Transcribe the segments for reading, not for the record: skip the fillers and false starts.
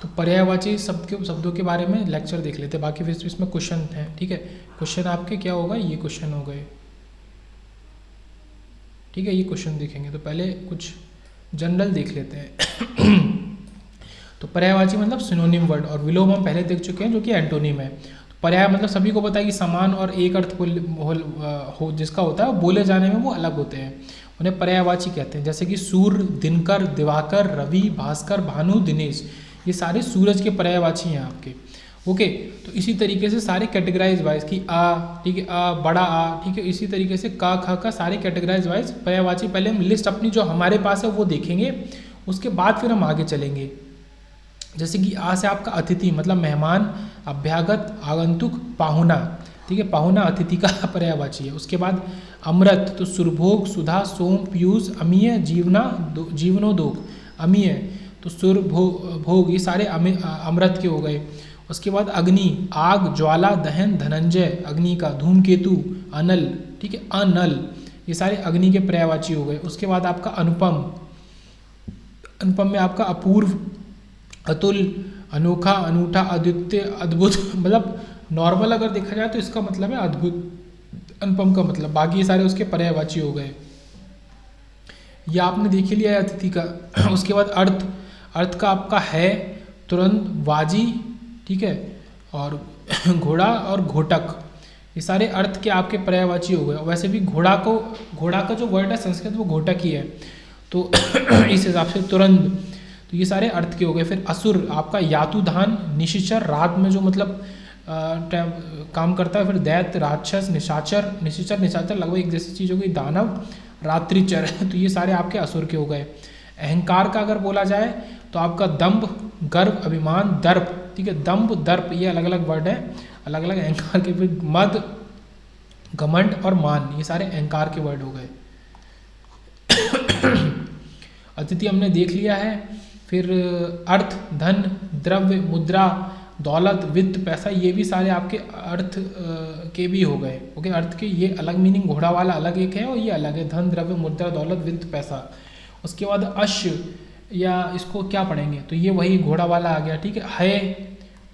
तो पर्यायवाची शब्दों के बारे में लेक्चर देख लेते हैं, बाकी फिर इसमें क्वेश्चन है। ठीक है, क्वेश्चन आपके क्या होगा, ये क्वेश्चन हो गए। ठीक है, ये क्वेश्चन देखेंगे। तो पहले कुछ जनरल देख लेते हैं। तो पर्यायवाची मतलब सिनोनिम वर्ड, और विलोम हम पहले देख चुके हैं जो कि एंटोनिम है। तो पर्याय मतलब सभी को पता है कि समान और एक अर्थ हो जिसका होता है वो बोले जाने में वो अलग होते हैं, उन्हें पर्यायवाची कहते हैं। जैसे कि सूर्य, दिनकर, दिवाकर, रवि, भास्कर, भानु, दिनेश, ये सारे सूरज के पर्यायवाची हैं आपके। ओके, तो इसी तरीके से सारे कैटेगराइज वाइज की आ, ठीक है, आ, बड़ा आ, ठीक है, इसी तरीके से का, ख का सारे कैटेगराइज वाइज पर्यायवाची। पहले हम लिस्ट अपनी जो हमारे पास है वो देखेंगे, उसके बाद फिर हम आगे चलेंगे। जैसे कि आ से आपका अतिथि मतलब मेहमान, अभ्यागत, आगंतुक, पाहुना। ठीक है, पाहुना अतिथि का पर्यायवाची है। उसके बाद अमृत तो सुरभोग, सुधा, सोम, पीयूष, अमीय, जीवनोदोक, अमीय तो सुर, भोग, ये सारे अमृत के हो गए। उसके बाद अग्नि, आग, ज्वाला, दहन, धनंजय अग्नि का, धूमकेतु, अनल, ठीक है, अनल, ये सारे अग्नि के पर्यायवाची हो गए। उसके बाद आपका अनुपम, अनुपम में आपका अपूर्व, अतुल, अनोखा, अनूठा, अद्वितीय, अद्भुत, मतलब नॉर्मल अगर देखा जाए तो इसका मतलब है अद्भुत, अनुपम का मतलब। बाकी ये सारे उसके पर्यायवाची हो गए। ये आपने देख ही लिया है अतिथि का। उसके बाद अर्थ, अर्थ का आपका है, तुरंत, वाजी, ठीक है, और घोड़ा और घोटक, ये सारे अर्थ के आपके पर्यायवाची हो गए। वैसे भी घोड़ा का जो वर्ड है संस्कृत वो घोटक ही है, तो इस हिसाब से तुरंत, तो ये सारे अर्थ के हो गए। फिर असुर आपका यातुधान, निशिचर, रात में जो मतलब काम करता है। फिर दैत्य, राक्षस, निशाचर, निशाचर लगभग एक जैसी चीज़ हो गई, दानव, रात्रिचर, तो ये सारे आपके असुर के हो गए। अहंकार का अगर बोला जाए तो आपका दंभ, गर्व, अभिमान, दर्प, ठीक है, दंभ, दर्प, ये अलग अलग वर्ड है, अलग अलग अहंकार के। फिर मद, घमंड और मान, ये सारे अहंकार के वर्ड हो गए। अतिथि हमने देख लिया है। फिर अर्थ, धन, द्रव्य, मुद्रा, दौलत, वित्त, पैसा, ये भी सारे आपके अर्थ के भी हो गए। ओके, अर्थ के ये अलग मीनिंग, घोड़ा वाला अलग एक है और ये अलग है, धन, द्रव्य, मुद्रा, दौलत, वित्त, पैसा। उसके बाद अश्व, या इसको क्या पढ़ेंगे तो ये वही घोड़ा वाला आ गया। ठीक है,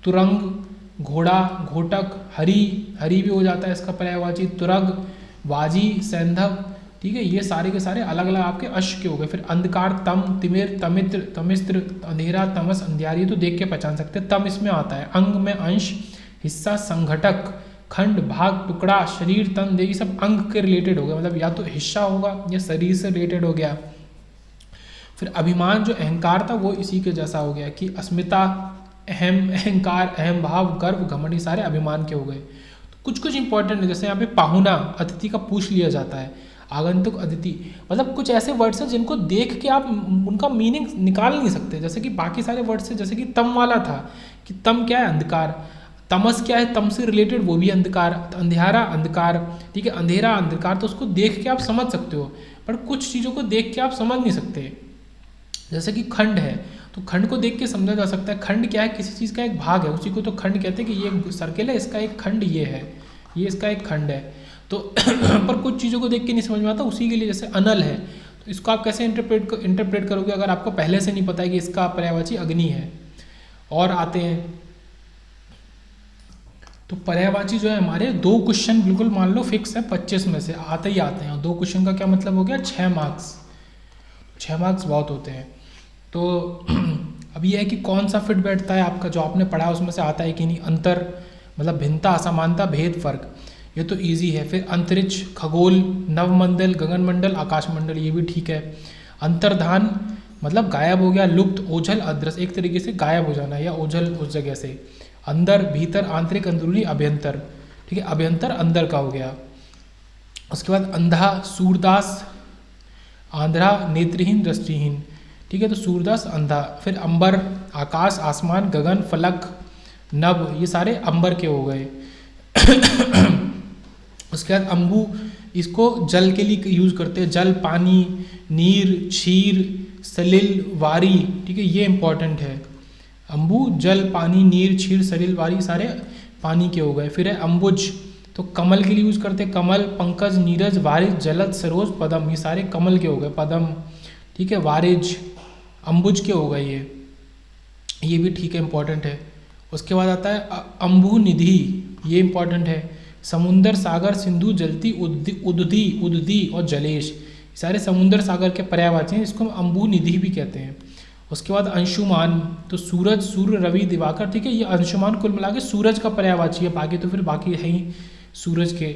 तुरंग, घोड़ा, घोटक, हरी, हरी भी हो जाता है इसका पर्यायवाची, तुरग, वाजी, सैंधव, ठीक है, ये सारे के सारे अलग अलग आपके अश्व के हो गए। फिर अंधकार, तम, तिमिर, तमित्र, तमिस्त्र, अंधेरा, तमस, अंधियारी, तो देख के पहचान सकते हैं, तम इसमें आता है। अंग में अंश, हिस्सा, संघटक, खंड, भाग, टुकड़ा, शरीर, तन, देह, ये सब अंग के रिलेटेड हो गया, मतलब या तो हिस्सा होगा या शरीर से रिलेटेड हो गया। फिर अभिमान जो अहंकार था वो इसी के जैसा हो गया कि अस्मिता, अहंकार, अहम भाव, गर्व, घमंड, ये सारे अभिमान के हो गए। तो कुछ कुछ इंपॉर्टेंट है, जैसे यहाँ पे पाहुना, अतिथि का पूछ लिया जाता है, आगंतुक, अतिथि, मतलब कुछ ऐसे वर्ड्स हैं जिनको देख के आप उनका मीनिंग निकाल नहीं सकते। जैसे कि बाकी सारे वर्ड्स हैं, जैसे कि तम वाला था कि तम क्या है, अंधकार, तमस क्या है, तम से रिलेटेड वो भी अंधकार, अंधेरा, अंधकार, ठीक है, अंधेरा, अंधकार, तो उसको देख के आप समझ सकते हो, पर कुछ चीज़ों को देख के आप समझ नहीं सकते। जैसे कि खंड है, तो खंड को देख के समझा जा सकता है, खंड क्या है, किसी चीज़ का एक भाग है, उसी को तो खंड कहते हैं कि ये सर्किल है, इसका एक खंड ये है, ये इसका एक खंड है। तो पर कुछ चीज़ों को देख के नहीं समझ में आता, उसी के लिए जैसे अनल है, तो इसको आप कैसे इंटरप्रेट करोगे अगर आपको पहले से नहीं पता है कि इसका पर्यायवाची अग्नि है। और आते हैं तो पर्यायवाची जो है हमारे 2 क्वेश्चन बिल्कुल मान लो फिक्स है, 25 में से आते ही आते हैं। 2 क्वेश्चन का क्या मतलब हो गया, 6 मार्क्स, 6 मार्क्स बहुत होते हैं। तो अब ये है कि कौन सा फिट बैठता है आपका, जो आपने पढ़ा उसमें से आता है कि नहीं। अंतर मतलब भिन्नता, असमानता, भेद, फर्क, ये तो इजी है। फिर अंतरिक्ष, खगोल, नवमंडल, गगनमंडल, आकाशमंडल, ये भी ठीक है। अंतर्धान मतलब गायब हो गया, लुप्त, ओझल, अदृश्य, एक तरीके से गायब हो जाना या ओझल उस जगह से। अंदर, भीतर, आंतरिक, अंदरूनी, अभ्यंतर, ठीक है, अभ्यंतर अंदर का हो गया। उसके बाद अंधा, सूरदास, आंध्रा, नेत्रहीन, दृष्टिहीन, ठीक है, तो सूरदास, अंधा। फिर अंबर, आकाश, आसमान, गगन, फलक, नभ, ये सारे अंबर के हो गए। उसके बाद अम्बु, इसको जल के लिए यूज करते हैं, जल, पानी, नीर, क्षीर, सलिल, वारी, ठीक है, ये इंपॉर्टेंट है। अम्बु, जल, पानी, नीर, क्षीर, सलिल, वारी, सारे पानी के हो गए। फिर है अम्बुज, तो कमल के लिए यूज करते हैं, कमल, पंकज, नीरज, वारिज, जलद, सरोज, पदम, ये सारे कमल के हो गए, पदम, ठीक है, वारिज, अम्बुज के हो गए ये। ये भी ठीक है, इंपॉर्टेंट है। उसके बाद आता है अम्बु निधि, ये इंपॉर्टेंट है। समुंदर, सागर, सिंधु, जलती, उदधी, उदधी और जलेश, सारे समुंदर सागर के पर्यायवाची हैं, इसको हम अम्बु निधि भी कहते हैं। उसके बाद अंशुमान, तो सूरज, सूर्य, रवि, दिवाकर, ठीक है, ये अंशुमान कुल मिला के सूरज का पर्यायवाची है, बाकी तो फिर बाकी है ही सूरज के।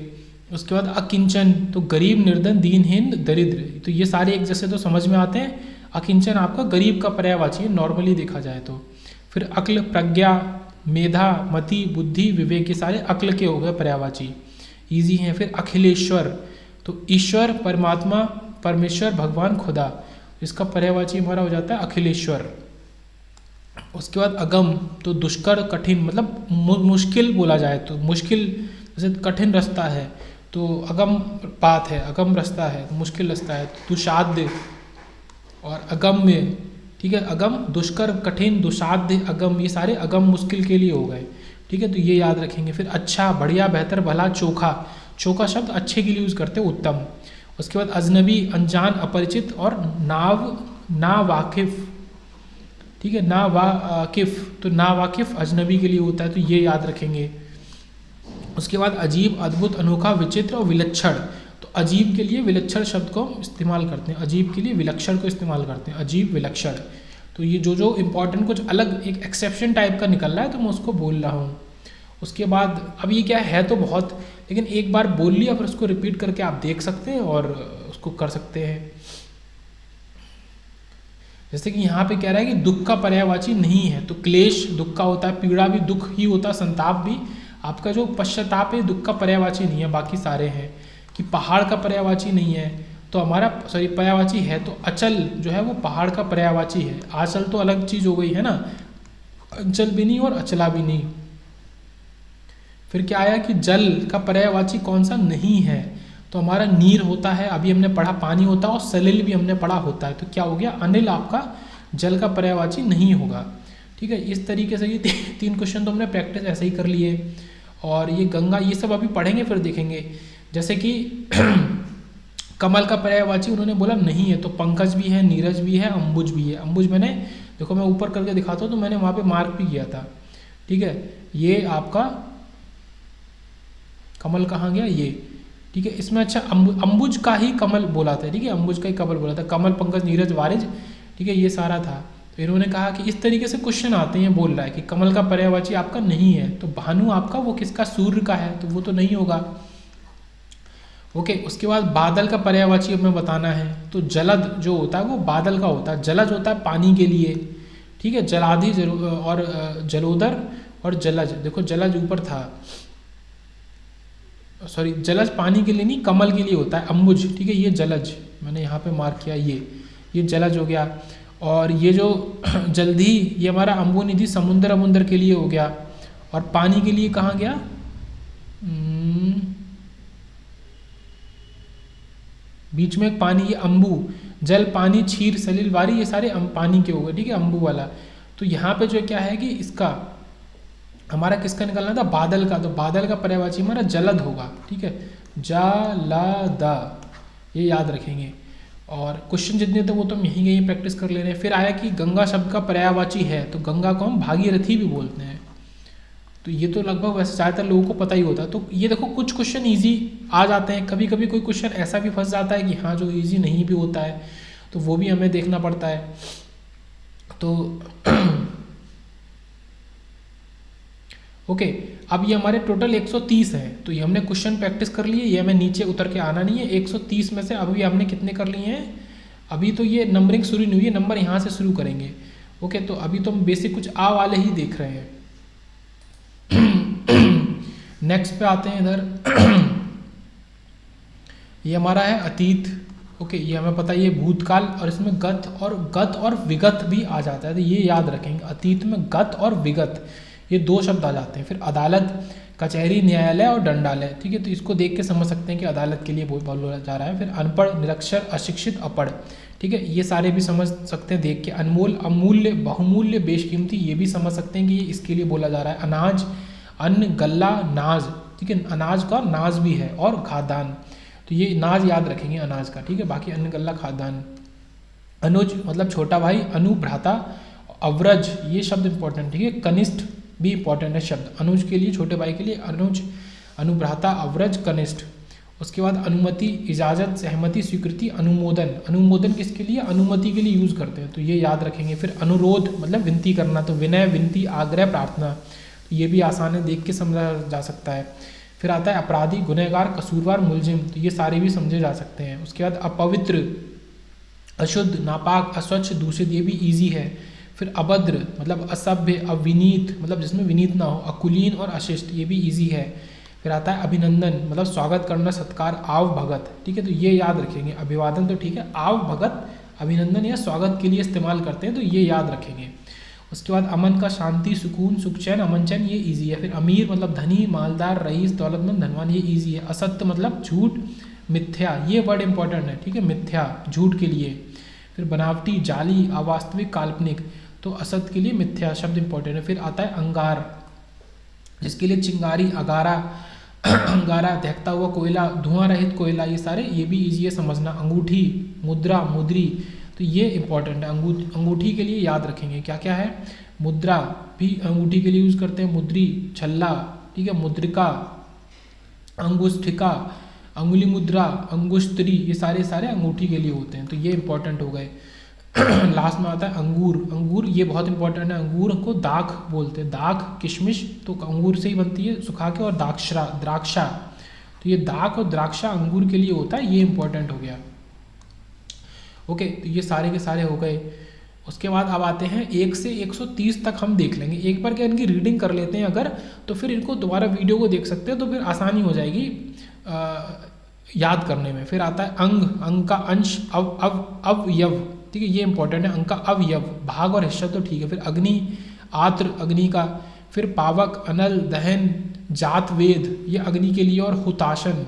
उसके बाद अकिंचन, तो गरीब, निर्धन, दीनहीन, दरिद्र, तो ये सारे एक जैसे तो समझ में आते हैं। अकिंचन आपका गरीब का पर्यायवाची है नॉर्मली देखा जाए तो। फिर अक्ल, प्रज्ञा, मेधा, मति, बुद्धि, विवेक, ये सारे अक्ल के हो गए पर्यायवाची, इजी हैं। फिर अखिलेश्वर, तो ईश्वर, परमात्मा, परमेश्वर, भगवान, खुदा, इसका पर्यायवाची हमारा हो जाता है अखिलेश्वर। उसके बाद अगम, तो दुष्कर, कठिन, मतलब मुश्किल बोला जाए तो मुश्किल, जैसे कठिन रास्ता है तो अगम पाथ है, अगम रास्ता है, मुश्किल रास्ता है। दुशाद्य और अगम्य, ठीक है, अगम, दुष्कर, कठिन, दुशाद्य, अगम, ये सारे अगम मुश्किल के लिए हो गए, ठीक है, तो ये याद रखेंगे। फिर अच्छा, बढ़िया, बेहतर, भला, चोखा, चोखा शब्द अच्छे के लिए यूज़ करते हैं, उत्तम। उसके बाद अजनबी, अनजान, अपरिचित और ना वाकिफ, ठीक है, ना वाकिफ, तो ना वाकिफ अजनबी के लिए होता है, तो ये याद रखेंगे। उसके बाद अजीब, अद्भुत, अनोखा, विचित्र और विलक्षण, तो अजीब के लिए विलक्षण शब्द को इस्तेमाल करते हैं, अजीब के लिए विलक्षण को इस्तेमाल करते हैं, अजीब, विलक्षण। तो ये जो इम्पोर्टेंट कुछ अलग एक एक्सेप्शन टाइप का निकल रहा है तो मैं उसको बोल रहा हूँ। उसके बाद अब ये क्या है तो बहुत, लेकिन एक बार बोल लिया फिर उसको रिपीट करके आप देख सकते हैं और उसको कर सकते हैं। जैसे कि यहाँ पे कह रहा है कि दुख का पर्यायवाची नहीं है, तो क्लेश दुख का होता है, पीड़ा भी दुख ही होता है, संताप भी। आपका जो पश्चाताप है दुख का पर्यायवाची नहीं है, बाकी सारे हैं। कि पहाड़ का पर्यायवाची नहीं है तो हमारा पर्यायवाची है, तो अचल जो है वो पहाड़ का पर्यायवाची है। आचल तो अलग चीज़ हो गई है ना, अचल भी नहीं और अचला भी नहीं। फिर क्या आया कि जल का पर्यायवाची कौन सा नहीं है, तो हमारा नीर होता है, अभी हमने पढ़ा पानी होता है, और सलिल भी हमने पढ़ा होता है, तो क्या हो गया, अनिल आपका जल का पर्यायवाची नहीं होगा। ठीक है, इस तरीके से ये 3 क्वेश्चन तो हमने प्रैक्टिस ऐसे ही कर लिए। और ये गंगा, ये सब अभी पढ़ेंगे फिर देखेंगे। जैसे कि कमल का पर्यायवाची उन्होंने बोला नहीं है, तो पंकज भी है, नीरज भी है, अंबुज भी है। अंबुज मैंने देखो मैं ऊपर करके दिखाता हूँ तो मैंने वहाँ पे मार्क भी किया था। ठीक है, ये आपका कमल कहाँ गया, ये ठीक है। इसमें अच्छा अंबुज का ही कमल बोला था, ठीक है, अंबुज का ही कमल बोला था, कमल, पंकज, नीरज, वारिज, ठीक है, ये सारा था। तो इन्होंने कहा कि इस तरीके से क्वेश्चन आते हैं, बोल रहा है कि कमल का पर्यायवाची आपका नहीं है, तो भानु आपका वो किसका, सूर्य का है, तो वो तो नहीं होगा। ओके, उसके बाद बादल का पर्यायवाची हमें बताना है, तो जलद जो होता है वो बादल का होता है, जलज होता है पानी के लिए, ठीक है, जलाधि और जलोदर और जलज। देखो जलज ऊपर था, सॉरी जलज पानी के लिए नहीं, कमल के लिए होता है, अंबुज, ठीक है, ये जलज मैंने यहाँ पे मार्क किया, ये जलज हो गया। और ये जो जल्दी, ये हमारा अम्बु निधि समुद्र अमुंदर के लिए हो गया। और पानी के लिए कहाँ गया, बीच में एक पानी, ये अम्बु, जल, पानी, क्षीर, सलिल, वारी, ये सारे पानी के हो गए, ठीक है, अम्बु वाला। तो यहाँ पे जो क्या है कि इसका हमारा किसका निकलना था, बादल का, तो बादल का पर्यायवाची हमारा जलद होगा, ठीक है, जलद, ये याद रखेंगे। और क्वेश्चन जितने थे वो तो हम यहीं यहीं प्रैक्टिस कर ले रहे हैं। फिर आया कि गंगा शब्द का पर्यायवाची है, तो गंगा को हम भागीरथी भी बोलते हैं, तो ये तो लगभग वैसे ज़्यादातर लोगों को पता ही होता है। तो ये देखो कुछ क्वेश्चन इजी आ जाते हैं, कभी कभी कोई क्वेश्चन ऐसा भी फंस जाता है कि हाँ जो इजी नहीं भी होता है, तो वो भी हमें देखना पड़ता है। तो ओके, अब ये हमारे टोटल 130 है, तो ये हमने क्वेश्चन प्रैक्टिस कर लिए, ये हमें नीचे उतर के आना नहीं है। 130 में से अभी हमने कितने कर लिए हैं, अभी तो ये नंबरिंग शुरू नहीं हुई है, नंबर यहाँ से शुरू करेंगे। ओके, तो अभी तो हम बेसिक कुछ आ वाले ही देख रहे हैं। नेक्स्ट पे आते हैं इधर। ये हमारा है अतीत, ओके, ये हमें पता है ये भूतकाल, और इसमें गत और विगत भी आ जाता है, तो ये याद रखेंगे, अतीत में गत और विगत ये 2 शब्द आ जाते हैं। फिर अदालत, कचहरी, न्यायालय और दंडालय, ठीक है, तो इसको देख के समझ सकते हैं कि अदालत के लिए बोला जा रहा है। फिर अनपढ़, निरक्षर, अशिक्षित, अपढ़, ठीक है, ये सारे भी समझ सकते हैं देख के। अनमोल, अमूल्य, बहुमूल्य, बेशकीमती, ये भी समझ सकते हैं कि ये इसके लिए बोला जा रहा है। अनाज, अन्न, गल्ला, नाज, ठीक है, अनाज का नाज भी है, और खाद्यान्न, तो ये नाज याद रखेंगे अनाज का, ठीक है, बाकी अन्न, गल्ला, खाद्यान्न। अनुज मतलब छोटा भाई, अनु भ्राता, अवरज ये शब्द इंपॉर्टेंट, ठीक है। कनिष्ठ भी इंपॉर्टेंट है शब्द, अनुज के लिए, छोटे भाई के लिए अनुज, अनुभ्राता, अवरज, कनिष्ठ। उसके बाद अनुमति, इजाज़त, सहमति, स्वीकृति, अनुमोदन। अनुमोदन किसके लिए? अनुमति के लिए यूज़ करते हैं, तो ये याद रखेंगे। फिर अनुरोध मतलब विनती करना, तो विनय, विनती, आग्रह, प्रार्थना, तो ये भी आसान है, देख के समझा जा सकता है। फिर आता है अपराधी, गुनहगार, कसूरवार, मुलजिम, तो ये सारे भी समझे जा सकते हैं। उसके बाद अपवित्र, अशुद्ध, नापाक, अस्वच्छ, दूषित, ये भी ईजी है। फिर अभद्र मतलब असभ्य, अविनीत मतलब जिसमें विनीत ना हो, अकुलीन और अशिष्ट, ये भी ईजी है। फिर आता है अभिनंदन मतलब स्वागत करना, सत्कार, आव भगत, ठीक है, तो ये याद रखेंगे। अभिवादन तो ठीक है, आव भगत अभिनंदन या स्वागत के लिए इस्तेमाल करते हैं, तो ये याद रखेंगे। उसके बाद अमन का शांति, सुकून, सुख, चैन, अमन चैन, ये ईजी है। फिर अमीर मतलब धनी, मालदार, रईस, दौलतमंद, धनवान, ये ईजी है। असत्य मतलब झूठ, मिथ्या, ये वर्ड इंपॉर्टेंट है, ठीक है, मिथ्या झूठ के लिए। फिर बनावटी, जाली, अवास्तविक, काल्पनिक, तो असत्य के लिए मिथ्या शब्द इंपॉर्टेंट है। फिर आता है अंगार, जिसके लिए चिंगारी, अगारा, अंगारा, दहकता हुआ कोयला, धुआं रहित कोयला, ये सारे ये भी इजी है समझना। अंगूठी, मुद्रा, मुद्री, तो ये इंपॉर्टेंट है। अंगूठी के लिए याद रखेंगे क्या क्या है। मुद्रा भी अंगूठी के लिए यूज करते हैं, मुद्री, छल्ला, ठीक है, मुद्रिका, अंगुष्ठिका, अंगुली मुद्रा, अंगुष्तरी, ये सारे अंगूठी के लिए होते हैं, तो ये इंपॉर्टेंट हो गए। लास्ट में आता है अंगूर। अंगूर ये बहुत इंपॉर्टेंट है, अंगूर को दाख बोलते हैं, दाख किशमिश तो अंगूर से ही बनती है सुखा के, और द्राक्षा, तो ये दाख और द्राक्षा अंगूर के लिए होता है, ये इंपॉर्टेंट हो गया। ओके, तो ये सारे के सारे हो गए। उसके बाद अब आते हैं 1 से 130 तक हम देख लेंगे एक बार, क्या इनकी रीडिंग कर लेते हैं अगर, तो फिर इनको दोबारा वीडियो को देख सकते हैं, तो फिर आसानी हो जाएगी याद करने में। फिर आता है अंग, अंग का अंश, अवयव, ठीक है, ये इंपॉर्टेंट है, अंग का अवयव, भाग और हिस्सा तो ठीक है। फिर अग्नि, आत्र, अग्नि का। फिर पावक, अनल, दहन, जात, वेद, ये अग्नि के लिए, और हुताशन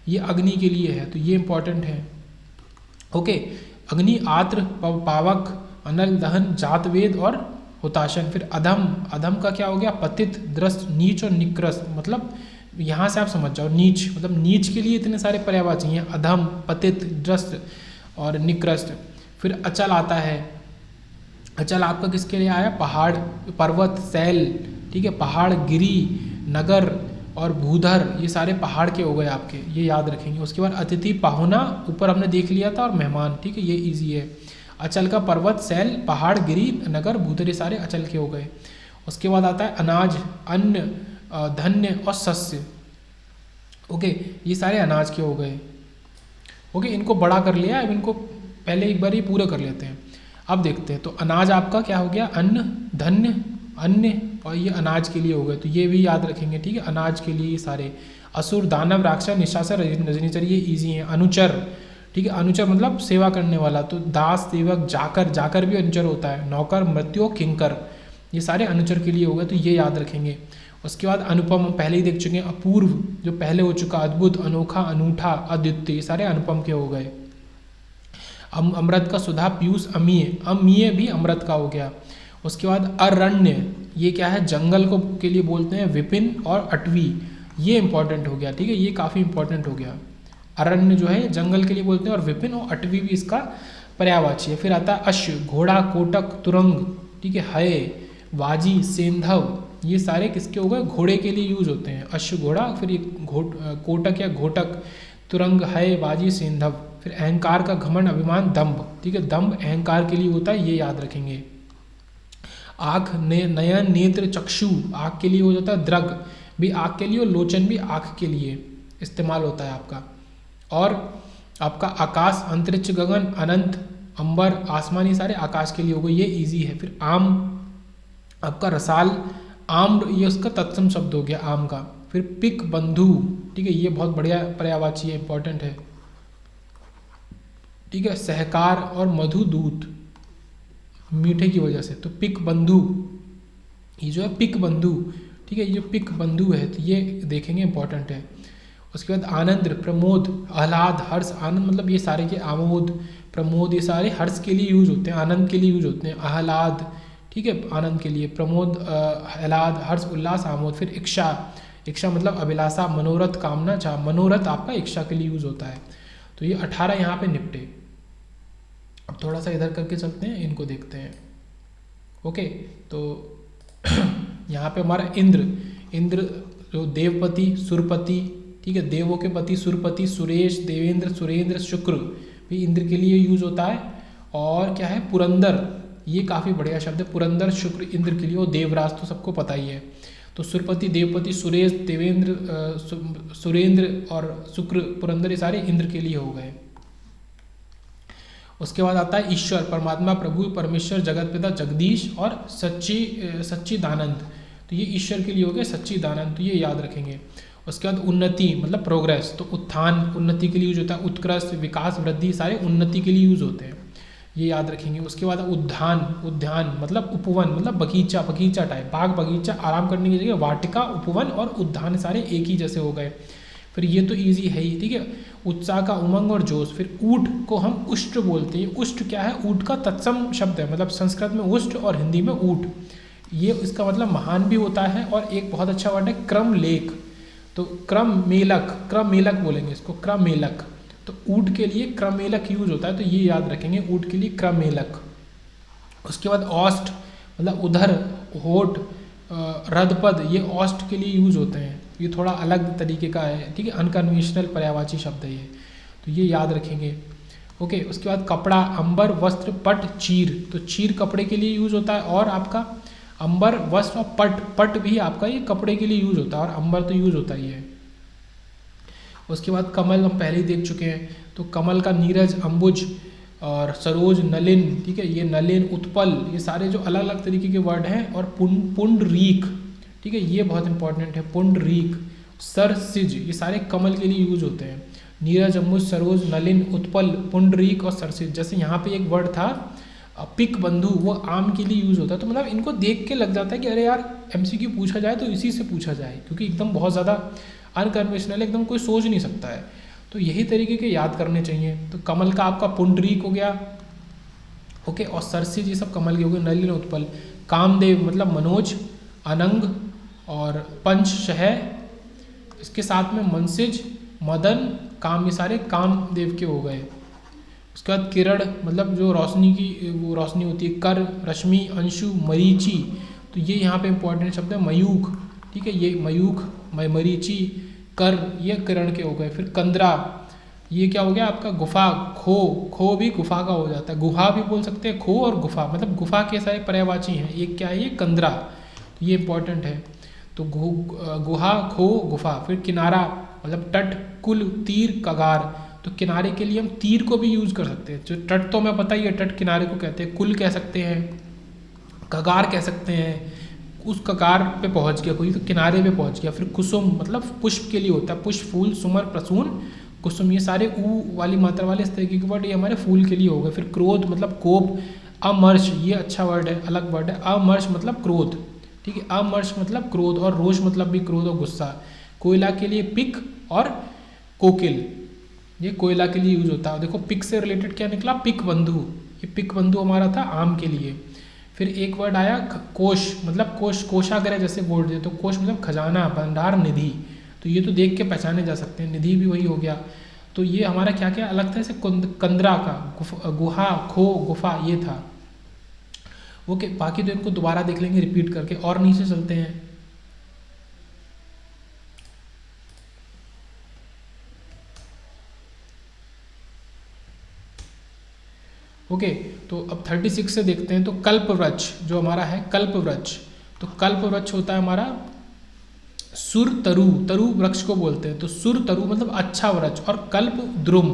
ये अग्नि के लिए है, तो ये इंपॉर्टेंट है। ओके, अग्नि, आत्र, पावक, अनल, दहन, जात, वेद और हुताशन। फिर अधम, अधम का क्या हो गया? पतित, द्रष्ट, नीच और निकृष्ट, मतलब यहाँ से आप समझ जाओ, नीच मतलब नीच के लिए इतने सारे पर्यायवाची हैं, अधम, पतित, द्रष्ट और निकृष्ट। फिर अचल आता है, अचल आपका किसके लिए आया? पहाड़, पर्वत, शैल, ठीक है, पहाड़, गिरी, नगर और भूधर, ये सारे पहाड़ के हो गए आपके, ये याद रखेंगे। उसके बाद अतिथि, पाहुना, ऊपर हमने देख लिया था, और मेहमान, ठीक है, ये इजी है। अचल का पर्वत, शैल, पहाड़, गिरी, नगर, भूधर, ये सारे अचल के हो गए। उसके बाद आता है अनाज, अन्न, धन्य और सस्य, ओके, ये सारे अनाज के हो गए। ओके, इनको बड़ा कर लिया, अब इनको पहले एक बार ही पूरा कर लेते हैं। अब देखते हैं, तो अनाज आपका क्या हो गया? अन्न, धन्य, अन्य, और ये अनाज के लिए हो गए, तो ये भी याद रखेंगे, ठीक है, अनाज के लिए ये सारे। असुर, दानव, राक्षस, निशाचर, रजनीचर, ये ईजी हैं। अनुचर, ठीक है, अनुचर मतलब सेवा करने वाला, तो दास, सेवक, जाकर, जाकर भी अनुचर होता है। नौकर, मृत्यु, किंकर, ये सारे अनुचर के लिए हो गए, तो ये याद रखेंगे। उसके बाद अनुपम हम पहले ही देख चुके हैं, अपूर्व जो पहले हो चुका, अद्भुत, अनोखा, अनूठा, अद्वितीय, ये सारे अनुपम के हो गए। अमृत का सुधा, पीयूष, अमीय, अमीय भी अमृत का हो गया। उसके बाद अरण्य, ये क्या है? जंगल को के लिए बोलते हैं। विपिन और अटवी, ये इंपॉर्टेंट हो गया, ठीक है, ये काफ़ी इंपॉर्टेंट हो गया। अरण्य जो है जंगल के लिए बोलते हैं, और विपिन और अटवी भी इसका पर्यायवाची है। फिर आता है अश्व, घोड़ा, कोटक, तुरंग, ठीक है, हय, वाजी, सेंधव, ये सारे किसके हो गए? घोड़े के लिए यूज होते हैं। अश्व, घोड़ा, फिर ये कोटक या घोटक, तुरंग, हय, वाजी, सेंधव। फिर अहंकार का घमंड, अभिमान, दंभ, ठीक है, दंभ अहंकार के लिए होता है, ये याद रखेंगे। आँख, नयन, नेत्र, चक्षु, आँख के लिए हो जाता है। द्रग भी आँख के लिए, और लोचन भी आँख के लिए इस्तेमाल होता है आपका। और आपका आकाश, अंतरिक्ष, गगन, अनंत, अंबर, आसमान, ये सारे आकाश के लिए हो गए, ये इजी है। फिर आम, आपका रसाल, आम्र, ये उसका तत्सम शब्द हो गया आम का। फिर पिक, बंधु, ठीक है, ये बहुत बढ़िया पर्यायवाची है, इंपॉर्टेंट है, ठीक है। सहकार और मधु, दूत, मीठे की वजह से, तो पिक बंधु, ये जो है पिक बंधु, ठीक है, ये जो पिक बंधु है, तो ये देखेंगे, इंपॉर्टेंट है। उसके बाद आनंद, प्रमोद, आह्लाद, हर्ष, आनंद मतलब ये सारे के आमोद, प्रमोद, ये सारे हर्ष के लिए यूज होते हैं, आनंद के लिए यूज होते हैं। आह्लाद, ठीक है, आनंद के लिए। प्रमोद, आह्लाद, हर्ष, उल्लास, आमोद। फिर इच्छा, इच्छा मतलब अभिलाषा, मनोरथ, कामना, चाह, मनोरथ आपका इच्छा के लिए यूज होता है। तो ये 18 यहाँ पे निपटे। अब थोड़ा सा इधर करके चलते हैं, इनको देखते हैं। ओके, तो यहाँ पे हमारा इंद्र जो देवपति सुरपति, ठीक है, देवों के पति सुरपति, सुरेश, देवेंद्र, सुरेंद्र, शुक्र भी इंद्र के लिए यूज होता है। और क्या है, पुरंदर, ये काफ़ी बढ़िया शब्द है, पुरंदर शुक्र इंद्र के लिए, और देवराज तो सबको पता ही है। तो सुरपति, देवपति, सुरेश, देवेंद्र, सुरेंद्र और शुक्र, पुरंदर, ये सारे इंद्र के लिए हो गए। उसके बाद आता है ईश्वर, परमात्मा, प्रभु, परमेश्वर, जगत पिता, जगदीश और सच्चिदानंद, तो ये ईश्वर के लिए हो गए सच्चिदानंद, तो ये याद रखेंगे। उसके बाद उन्नति मतलब प्रोग्रेस, तो उत्थान उन्नति के लिए यूज होता है, उत्कृष्ट, विकास, वृद्धि, सारे उन्नति के लिए यूज होते हैं, ये याद रखेंगे। उसके बाद उद्यान मतलब उपवन मतलब बगीचा टाइप, बाग बगीचा, आराम करने की जगह, वाटिका, उपवन और उद्यान सारे एक ही जैसे हो गए। फिर ये तो इजी है ही, ठीक है। उत्साह का उमंग और जोश। फिर ऊठ को हम उष्ट बोलते हैं, उष्ट क्या है, ऊठ का तत्सम शब्द है, मतलब संस्कृत में उष्ट और हिंदी में ऊठ, ये इसका मतलब महान भी होता है। और एक बहुत अच्छा वर्ड है क्रमलेख, तो क्रममेलक बोलेंगे इसको, क्रममेलक, तो ऊठ के लिए क्रममेलक यूज होता है, तो ये याद रखेंगे, ऊठ के लिए क्रममेलक। उसके बाद औष्ठ मतलब उधर, होठ, रदपद, ये औष्ठ के लिए यूज होते हैं, ये थोड़ा अलग तरीके का है, ठीक है, अनकन्वेंशनल पर्यायवाची शब्द है ये, तो ये याद रखेंगे। ओके, उसके बाद कपड़ा, अंबर, वस्त्र, पट, चीर, तो चीर कपड़े के लिए यूज होता है, और आपका अंबर, वस्त्र और पट भी आपका ये कपड़े के लिए यूज होता है, और अंबर तो यूज होता ही है। उसके बाद कमल हम पहले ही देख चुके हैं, तो कमल का नीरज, अंबुज और सरोज, नलिन, ठीक है, ये नलिन, उत्पल, ये सारे जो अलग अलग तरीके के वर्ड हैं। और पुंडरीक, ठीक है, ये बहुत इंपॉर्टेंट है, पुंडरीक, सरसिज, ये सारे कमल के लिए यूज होते हैं। नीरज, अंबुज, सरोज, नलिन, उत्पल, पुंडरीक और सरसिज। जैसे यहाँ पे एक वर्ड था पिक बंधु, वो आम के लिए यूज होता है, तो मतलब इनको देख के लग जाता है कि अरे यार एमसीक्यू पूछा जाए तो इसी से पूछा जाए, क्योंकि एकदम बहुत ज़्यादा अनकन्वेंशनल, एकदम कोई सोच नहीं सकता है, तो यही तरीके के याद करने चाहिए। तो कमल का आपका पुंडरीक हो गया, ओके, और सरसिज, ये सब कमल के हो गए। नलिन, उत्पल, कामदेव मतलब मनोज, अनंग और पंच, शह, इसके साथ में मनसिज, मदन, काम, ये सारे कामदेव के हो गए। उसके बाद किरण मतलब जो रोशनी की वो रोशनी होती है, कर, रश्मि, अंशु, मरीचि, तो ये यहाँ पे इंपॉर्टेंट शब्द है, मयूख, ठीक है, ये मयूख, मरीचि, कर, ये किरण के हो गए। फिर कंदरा, ये क्या हो गया आपका, गुफा, खो भी गुफा का हो जाता है, गुहा भी बोल सकते हैं, खो और गुफा, मतलब गुफा के सारे पर्यायवाची हैं, एक क्या है ये, कंदरा, तो ये इंपॉर्टेंट है। तो गुहा, खो, गुफा। फिर किनारा मतलब तट, कुल, तीर, कगार, तो किनारे के लिए हम तीर को भी यूज कर सकते हैं, जो तट तो हमें पता ही है, तट किनारे को कहते हैं, कुल कह सकते हैं, कगार कह सकते हैं, उस कगार पे पहुंच गया कोई तो किनारे पे पहुंच गया। फिर कुसुम मतलब पुष्प के लिए होता है, पुष्प, फूल, सुमर, प्रसून, कुसुम, ये सारे ऊ वाली मात्रा वाले इस तरीके के वर्ड ये हमारे फूल के लिए हो गए। फिर क्रोध मतलब कोप, अमर्ष, ये अच्छा वर्ड है, अलग वर्ड है, अमर्ष मतलब क्रोध, ठीक है, अमर्ष मतलब क्रोध, और रोष मतलब भी क्रोध और गुस्सा। कोयला के लिए पिक और कोकिल, ये कोयला के लिए यूज होता है। देखो पिक से रिलेटेड क्या निकला, पिक बंधु, ये पिक बंधु हमारा था आम के लिए। फिर एक वर्ड आया कोश, मतलब कोशाग्रह जैसे बोल दे, तो कोश मतलब खजाना, भंडार, निधि, तो ये तो देख के पहचाने जा सकते हैं, निधि भी वही हो गया। तो ये हमारा क्या क्या अलग था, जैसे कंदरा का, गुहा, खो, गुफा, ये था। ओके, बाकी तो इनको दोबारा देख लेंगे रिपीट करके, और नीचे चलते हैं। ओके, तो अब 36 से देखते हैं। तो कल्पवृक्ष जो हमारा है, कल्पवृक्ष, तो कल्पवृक्ष होता है हमारा सुर तरु, तरु वृक्ष को बोलते हैं, तो सुर तरु मतलब अच्छा वृक्ष, और कल्प द्रुम,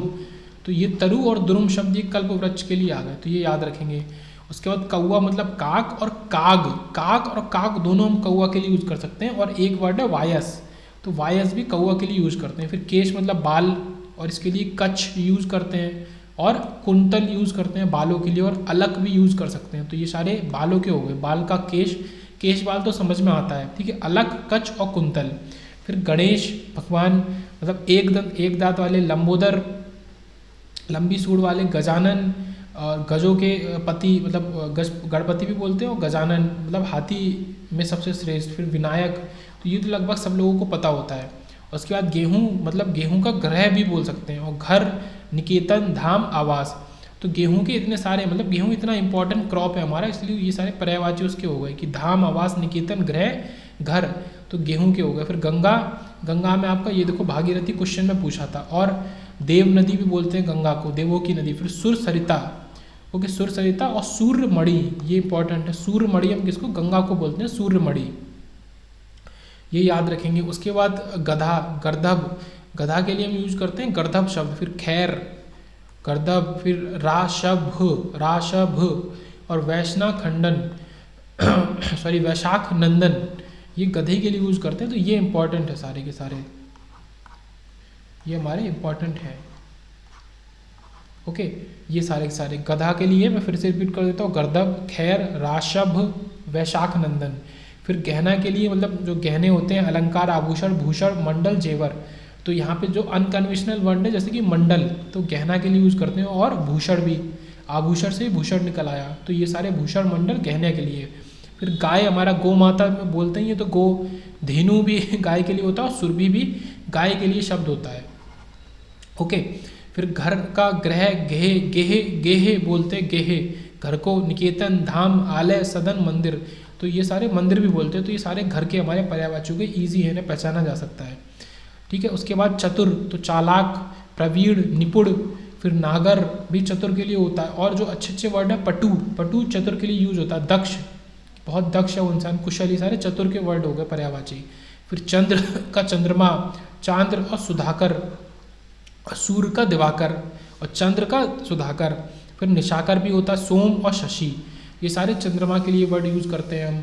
तो ये तरु और द्रुम शब्द ये कल्पवृक्ष के लिए आ गए, तो ये याद रखेंगे। उसके बाद कौवा मतलब काक, और काक और काक दोनों हम कौवा के लिए यूज कर सकते हैं। और एक वर्ड है वायस, तो वायस भी कौवा के लिए यूज करते हैं। फिर केश मतलब बाल, और इसके लिए कच्छ यूज करते हैं, और कुंतल यूज करते हैं बालों के लिए, और अलक भी यूज कर सकते हैं, तो ये सारे बालों के हो गए। बाल का केश बाल तो समझ में आता है, ठीक है, अलक, कच्छ और कुंतल। फिर गणेश भगवान मतलब एक दांत वाले, लंबोदर लंबी सूंड वाले, गजानन और गजों के पति मतलब गणपति भी बोलते हैं, और गजानन मतलब हाथी में सबसे श्रेष्ठ। फिर विनायक, तो ये तो लगभग सब लोगों को पता होता है। उसके बाद गेहूँ मतलब गेहूँ का ग्रह भी बोल सकते हैं, और घर, निकेतन, धाम, आवास, तो गेहूं के इतने सारे, मतलब गेहूं इतना इंपॉर्टेंट क्रॉप है हमारा, इसलिए ये सारे पर्यायवाची उसके हो गए कि धाम, आवास, निकेतन, गृह, घर, तो गेहूं के हो गए। फिर गंगा, गंगा में आपका ये देखो भागीरथी क्वेश्चन में पूछा था, और देव नदी भी बोलते हैं गंगा को, देवों की नदी। फिर सुर सरिता, ओके, सुर सरिता, और सूर्यमणि, ये इंपॉर्टेंट है, सूर्यमणि हम किसको, गंगा को बोलते हैं सूर्यमणि, ये याद रखेंगे। उसके बाद गधा, गर्दभ, गधा के लिए हम यूज करते हैं गर्दभ शब्द। फिर खैर, गर्दभ। फिर राशभ, राशभ, और वैष्णा खंडन सॉरी वैशाख नंदन, ये गधे के लिए यूज करते हैं। तो ये इंपॉर्टेंट है सारे के सारे, ये हमारे इंपॉर्टेंट है। ओके, ये सारे के सारे गधा के लिए मैं फिर से रिपीट कर देता हूँ, गर्दभ, खैर, राशभ, वैशाख नंदन। फिर गहना के लिए मतलब जो गहने होते हैं, अलंकार, आभूषण, भूषण, मंडल, जेवर। तो यहाँ पे जो अनकन्वेंशनल वर्ड है जैसे कि मंडल, तो गहना के लिए यूज करते हैं, और भूषण भी, आभूषण से भूषण निकल आया, तो ये सारे भूषण, मंडल गहने के लिए। फिर गाय, हमारा गौ माता में बोलते हैं, ये तो गो, धेनु भी गाय के लिए होता है, और सुरभि भी गाय के लिए शब्द होता है। ओके, फिर घर का ग्रह, गेहे, गेहे, गेहे बोलते हैं, गेहे, घर को, निकेतन, धाम, आलय, सदन, मंदिर, तो ये सारे मंदिर भी बोलते हैं। तो ये सारे घर के हमारे पर्यायवाची के, ईजी है, इन्हें पहचाना जा सकता है, ठीक है। उसके बाद चतुर, तो चालाक, प्रवीण, निपुण। फिर नागर भी चतुर के लिए होता है, और जो अच्छे अच्छे वर्ड है, पटु, पटु चतुर के लिए यूज होता है, दक्ष, बहुत दक्ष है वो इंसान, कुशल, सारे चतुर के वर्ड हो गए पर्यायवाची। फिर चंद्र का चंद्रमा, चांद्र और सुधाकर, और सूर्य का दिवाकर, और चंद्र का सुधाकर। फिर निशाकर भी होता है, सोम और शशि, ये सारे चंद्रमा के लिए वर्ड यूज करते हैं हम।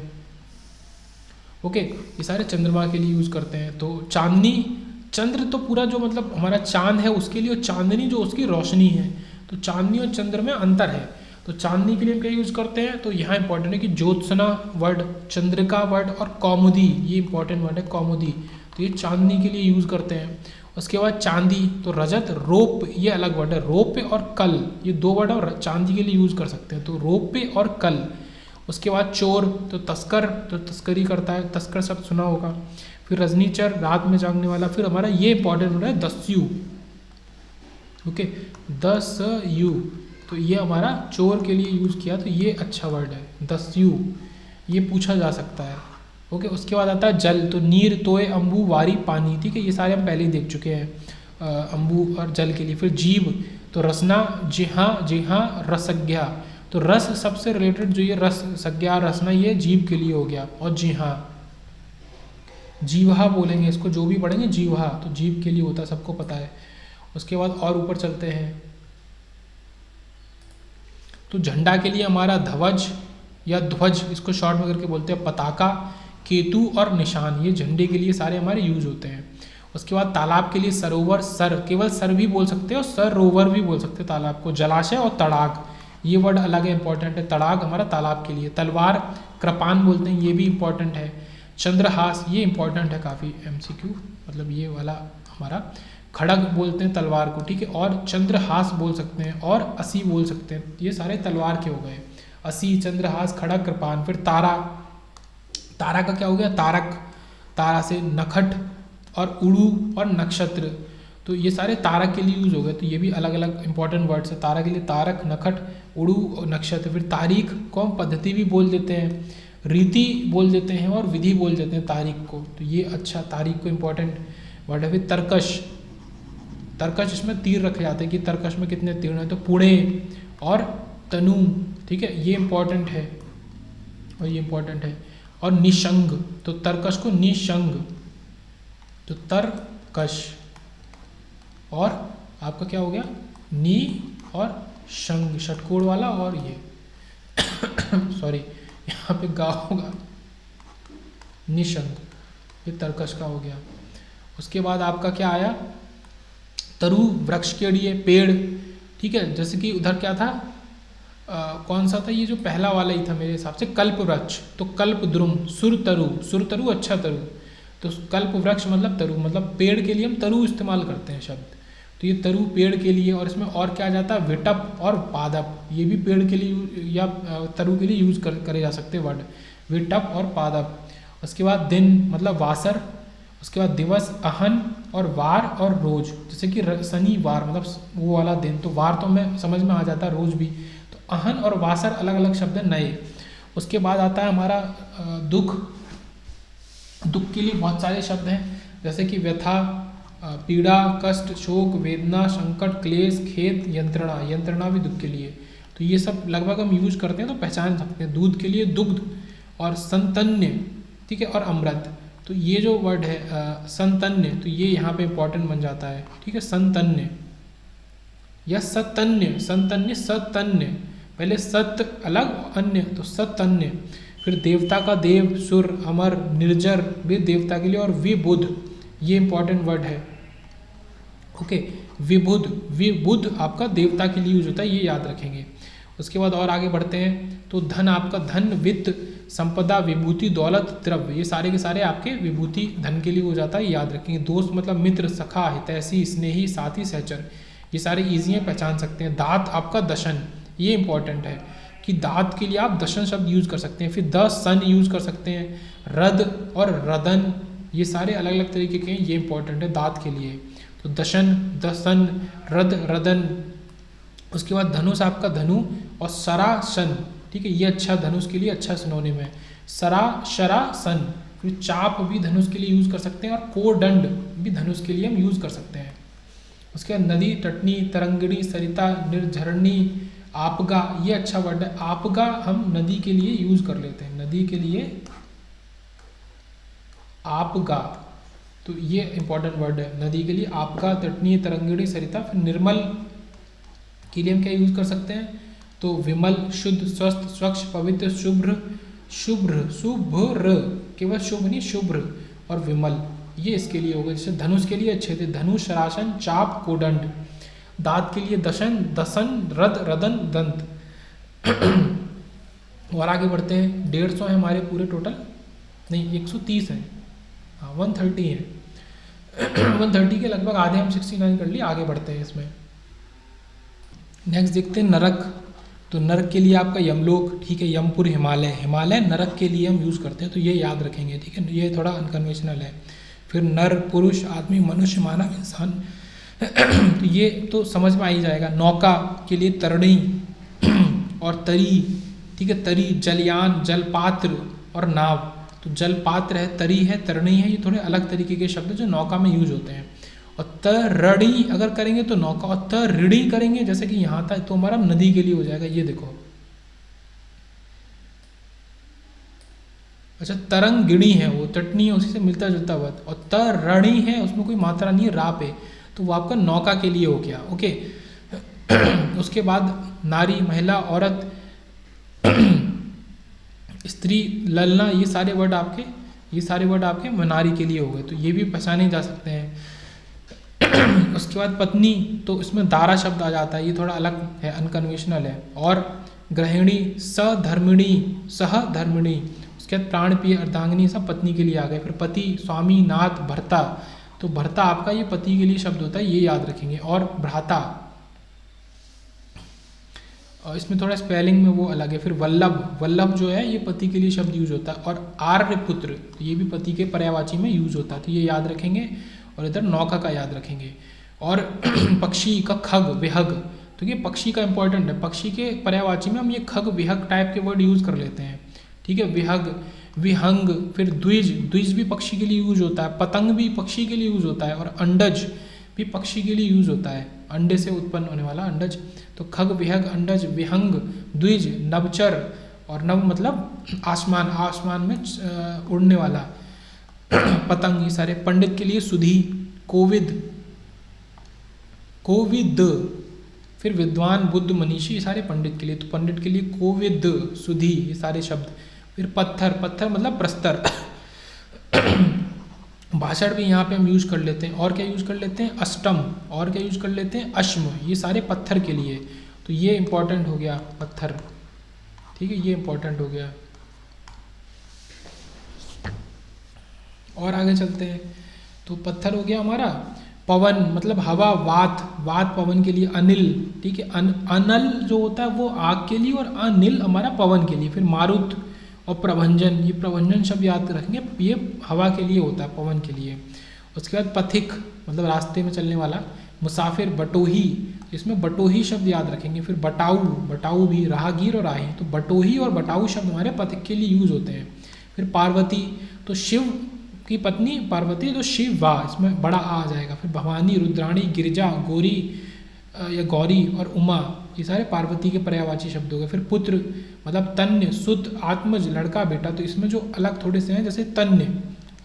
ओके, ये सारे चंद्रमा के लिए यूज करते हैं। तो चांदनी, चंद्र तो पूरा जो मतलब हमारा चांद है उसके लिए, और चांदनी जो उसकी रोशनी है, तो चांदनी और चंद्र में अंतर है। तो चांदनी के लिए हम क्या यूज करते हैं, तो यहाँ इंपॉर्टेंट है कि ज्योत्सना वर्ड, चंद्रिका वर्ड, और कौमुदी, ये इंपॉर्टेंट वर्ड है कौमुदी, तो ये चांदनी के लिए यूज करते हैं। उसके बाद चांदी, तो रजत, रोप, ये अलग वर्ड है, रोप और कल, ये दो वर्ड और चांदी के लिए यूज कर सकते हैं, तो रोप और कल। उसके बाद चोर, तो तस्कर, तो तस्करी करता है, तस्कर शब्द सुना होगा। फिर रजनीचर, रात में जागने वाला। फिर हमारा ये इंपॉर्टेंट वर्ड है दस्यु, ओके, दस्यु, तो ये हमारा चोर के लिए यूज किया, तो ये अच्छा वर्ड है दस्यु, ये पूछा जा सकता है। ओके, उसके बाद आता है जल, तो नीर, तोय, अम्बु, वारी, पानी, ठीक है, ये सारे हम पहले ही देख चुके हैं अम्बु और जल के लिए। फिर जीव, तो रसना, जी हाँ, रसज्ञा, तो रस सबसे रिलेटेड जो ये रस, संज्ञा, रसना, ये जीव के लिए हो गया। और जी हाँ, जीवहा बोलेंगे इसको, जो भी पढ़ेंगे जीवहा, तो जीव के लिए होता है, सबको पता है। उसके बाद और ऊपर चलते हैं, तो झंडा के लिए हमारा ध्वज या ध्वज, इसको शॉर्ट में करके बोलते हैं, पताका, केतु और निशान, ये झंडे के लिए सारे हमारे यूज होते हैं। उसके बाद तालाब के लिए सरोवर, सर, केवल सर भी बोल सकते हैं, और सरोवर भी बोल सकते हैं तालाब को। जलाशय और तड़ाग, ये वर्ड अलग है, इंपॉर्टेंट है, तड़ाग हमारा तालाब के लिए। तलवार, कृपान बोलते हैं, ये भी इंपॉर्टेंट है। चंद्रहास, ये इंपॉर्टेंट है काफ़ी, MCQ, मतलब ये वाला हमारा। खड़ग बोलते हैं तलवार को, ठीक है, और चंद्रहास बोल सकते हैं, और असी बोल सकते हैं, ये सारे तलवार के हो गए, असी, चंद्रहास, खड़ग, कृपान। फिर तारा, तारा का क्या हो गया, तारक, तारा से नखट, और उड़ू और नक्षत्र, तो ये सारे तारक के लिए यूज हो गए, तो ये भी अलग अलग इंपॉर्टेंट वर्ड्स है। तारा के लिए तारक, नखट, उड़ू और नक्षत्र। फिर तारीख को हम पद्धति भी बोल देते हैं, रीति बोल देते हैं, और विधि बोल देते हैं तारीख को, तो ये अच्छा, तारीख को इंपॉर्टेंट वर्ड है। फिर तर्कश, तर्कश, इसमें तीर रखे जाते हैं कि तर्कश में कितने तीर हैं, तो पुणे और तनु, ठीक है, ये इंपॉर्टेंट है, और ये इंपॉर्टेंट है। और निशंग, तो तर्कश को निशंग, तो तर्कश, और आपका क्या हो गया, नी और शंग, षटकोण वाला, और ये सॉरी यहाँ पे गा होगा, निशंग, ये तर्कश का हो गया। उसके बाद आपका क्या आया, तरु, वृक्ष के लिए पेड़, ठीक है, जैसे कि उधर क्या था, कौन सा था, ये जो पहला वाला ही था मेरे हिसाब से, कल्प वृक्ष, तो कल्प द्रुम, सुर तरु, अच्छा तरु, तो कल्प वृक्ष मतलब तरु, मतलब पेड़ के लिए हम तरु इस्तेमाल करते हैं शब्द, तो ये तरु पेड़ के लिए। और इसमें और क्या जाता है, विटप और पादप, ये भी पेड़ के लिए या तरु के लिए यूज करे जा सकते हैं वर्ड, विटप और पादप। उसके बाद दिन मतलब वासर, उसके बाद दिवस, अहन और वार और रोज, जैसे कि शनिवार मतलब वो वाला दिन, तो वार तो हमें समझ में आ जाता है, रोज भी। तो अहन और वासर अलग अलग शब्द हैं नए। उसके बाद आता है हमारा दुख। दुख के लिए बहुत सारे शब्द हैं, जैसे कि व्यथा, पीड़ा, कष्ट, शोक, वेदना, संकट, क्लेश, खेद, यंत्रणा। यंत्रणा भी दुख के लिए। तो ये सब लगभग हम यूज करते हैं तो पहचान सकते हैं। दूध के लिए दुग्ध और संतन्य, ठीक है, और अमृत। तो ये जो वर्ड है संतन्य, तो ये यहाँ पे इंपॉर्टेंट बन जाता है, ठीक है, संतन्य या सतन्य। संतन्य, सतन्य, पहले सत अलग, अन्य, तो सतन्य। फिर देवता का देव, सुर, अमर, निर्जर भी देवता के लिए। और विबुध, ये इंपॉर्टेंट वर्ड है, ओके। विबुध, विबुध आपका देवता के लिए यूज होता है, ये याद रखेंगे। उसके बाद और आगे बढ़ते हैं तो धन आपका धन, वित्त, संपदा, विभूति, दौलत, द्रव्य, ये सारे के सारे आपके विभूति धन के लिए हो जाता है, याद रखेंगे। दोस्त मतलब मित्र, सखा, हितैषी, स्नेही, साथी, सहचर, ये सारे ईजी हैं, पहचान सकते हैं। दात आपका दशन, ये इंपॉर्टेंट है कि दात के लिए आप दशन शब्द यूज कर सकते हैं। फिर सन यूज कर सकते हैं। रद और रदन, ये सारे अलग अलग तरीके के हैं, ये इंपॉर्टेंट है दात के लिए। तो दशन, दसन, रद, रदन। उसके बाद धनुष आपका धनु और सरासन, ठीक है, ये अच्छा धनुष के लिए अच्छा सिनोनिम है। सरा, शरा, सन। फिर चाप भी धनुष के लिए यूज कर सकते हैं और कोदंड भी धनुष के लिए हम यूज कर सकते हैं। उसके बाद नदी, तटनी, तरंगिणी, सरिता, निर्झरणी, आपगा, ये अच्छा वर्ड है। आपगा हम नदी के लिए यूज कर लेते हैं, नदी के लिए आपगा, तो ये इंपॉर्टेंट वर्ड है नदी के लिए, आपगा, तटनी, तरंगिणी, सरिता। फिर निर्मल के लिए हम क्या यूज कर सकते हैं, तो विमल, शुद्ध, स्वस्थ, स्वच्छ, पवित्र, शुभ्र, शुभ्र, शुभ्र, केवल शुभ नहीं, शुभ्र और विमल, ये इसके लिए होगा। जैसे धनुष के लिए अच्छे थे, धनुष, शरासन, चाप, कोदंड। दांत के लिए दशन, दसन, रद, रदन, दंत। और आगे बढ़ते हैं। 150 है हमारे पूरे टोटल, नहीं 130 है, हाँ 130 है। 130 के लगभग आधे हम 69 कर लिए। आगे बढ़ते हैं इसमें। नेक्स्ट देखते हैं नरक। तो नरक के लिए आपका यमलोक, ठीक है, यमपुर, हिमालय। हिमालय नरक के लिए हम यूज़ करते हैं, तो ये याद रखेंगे, ठीक है, ये थोड़ा अनकन्वेंशनल है। फिर नर, पुरुष, आदमी, मनुष्य, मानव, इंसान, तो ये तो समझ में आ ही जाएगा। नौका के लिए तरणी और तरी, ठीक है, तरी, जलयान, जलपात्र और नाव। तो जलपात्र है, तरी है, तरणी है, ये थोड़े अलग तरीके के शब्द जो नौका में यूज होते हैं। और तरणी अगर करेंगे तो नौका, और तरिणी करेंगे जैसे कि यहाँ था तो हमारा नदी के लिए हो जाएगा, ये देखो। अच्छा, तरंगिणी है वो, तटनी है, उसी से मिलता जुलता हुआ। और तरणी है, उसमें कोई मात्रा नहीं है, रा पे, तो वो आपका नौका के लिए हो गया, ओके। उसके बाद नारी, महिला, औरत, स्त्री, ललना, ये सारे वर्ड आपके नारी के लिए हो गए, तो ये भी पहचाने जा सकते हैं। उसके बाद पत्नी, तो इसमें दारा शब्द आ जाता है, ये थोड़ा अलग है, अनकन्वेंशनल है। और गृहिणी, सधर्मिणी, सहधर्मिणी। उसके बाद प्राण प्रिय, अर्धांगिनी, सब पत्नी के लिए आ गए। फिर पति, स्वामी, नाथ, भर्ता, तो भर्ता आपका ये पति के लिए शब्द होता है, ये याद रखेंगे। और भ्राता, और इसमें थोड़ा स्पेलिंग में वो अलग है। फिर वल्लभ, वल्लभ जो है ये पति के लिए शब्द यूज होता है। और आर्यपुत्र, तो ये भी पति के पर्यायवाची में यूज होता है, तो ये याद रखेंगे। और इधर नौका का याद रखेंगे। और पक्षी का खग, विहग, तो ये पक्षी का इंपॉर्टेंट है। पक्षी के पर्यायवाची में हम ये खग, विहग टाइप के वर्ड यूज कर लेते हैं, ठीक है, विहग, विहंग। फिर द्विज, द्विज भी पक्षी के लिए यूज होता है। पतंग भी पक्षी के लिए यूज होता है। और अंडज भी पक्षी के लिए यूज होता है, अंडे से उत्पन्न होने वाला अंडज। तो खग, विहग, अंडज, विहंग, द्विज, नभचर, और नभ मतलब आसमान, आसमान में उड़ने वाला पतंग, ये सारे। पंडित के लिए सुधी, कोविद, कोविद। फिर विद्वान, बुद्ध, मनीषी, ये सारे पंडित के लिए, तो पंडित के लिए कोविद, सुधी, ये सारे शब्द। फिर पत्थर, पत्थर मतलब प्रस्तर। भाषण भी यहाँ पे हम यूज कर लेते हैं। और क्या यूज कर लेते हैं, अष्टम, और क्या यूज कर लेते हैं, अश्म, ये सारे पत्थर के लिए, तो ये इंपॉर्टेंट हो गया पत्थर, ठीक है, ये इंपॉर्टेंट हो गया। और आगे चलते हैं, तो पत्थर हो गया हमारा। पवन मतलब हवा, वात, वात पवन के लिए। अनिल, ठीक है, अनल जो होता है वो आग के लिए, और अनिल हमारा पवन के लिए। फिर मारुत और प्रभंजन, ये प्रभंजन शब्द याद रखेंगे, ये हवा के लिए होता है, पवन के लिए। उसके बाद पथिक मतलब रास्ते में चलने वाला। मुसाफिर, बटोही, इसमें बटोही शब्द याद रखेंगे। फिर बटाऊ, बटाऊ भी राहगीर और राही, तो बटोही और बटाऊ शब्द हमारे पथिक के लिए यूज होते हैं। फिर पार्वती, तो शिव की पत्नी पार्वती, तो शिव वाह, इसमें बड़ा आ जाएगा। फिर भवानी, रुद्राणी, गिरिजा, गौरी या गौरी और उमा, ये सारे पार्वती के पर्यायवाची शब्द हो गए। फिर पुत्र मतलब तन्य, सुत, आत्मज, लड़का, बेटा, तो इसमें जो अलग थोड़े से हैं जैसे तन्य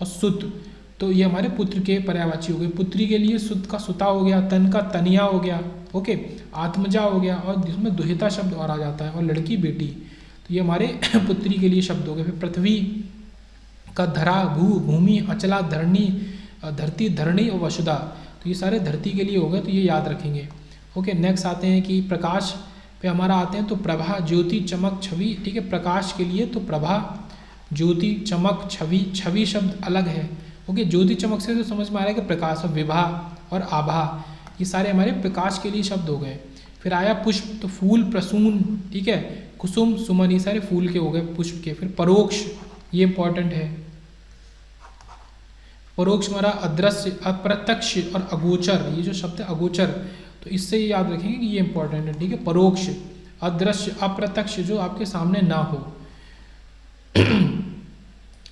और सुत, तो ये हमारे पुत्र के पर्यायवाची हो गए। पुत्री के लिए सुत का सुता हो गया, तन का तनिया हो गया, ओके, आत्मजा हो गया, और जिसमें दुहिता शब्द और आ जाता है, और लड़की बेटी, तो ये हमारे पुत्री के लिए शब्द हो गए। फिर पृथ्वी का धरा, भू, भूमि, अचला, धरणी, धरती, धरणी और वसुधा, तो ये सारे धरती के लिए हो गए, तो ये याद रखेंगे। ओके, नेक्स्ट आते हैं कि प्रकाश पे हमारा आते हैं, तो प्रभा, ज्योति, चमक, छवि, ठीक है, प्रकाश के लिए तो प्रभा, ज्योति, चमक, छवि, छवि शब्द अलग है। ओके, ज्योति चमक से तो समझ में आ रहा है कि प्रकाश, और विभा और आभा, ये सारे हमारे प्रकाश के लिए शब्द हो गए। फिर आया पुष्प, तो फूल, प्रसून, ठीक है, कुसुम, सुमन, ये सारे फूल के हो गए, पुष्प के। फिर परोक्ष, ये इंपॉर्टेंट है, परोक्ष हमारा अदृश्य, अप्रत्यक्ष और अगोचर, ये जो शब्द है अगोचर, तो इससे ये याद रखेंगे कि ये इंपॉर्टेंट है, ठीक है। परोक्ष, अदृश्य, अप्रत्यक्ष, जो आपके सामने ना हो।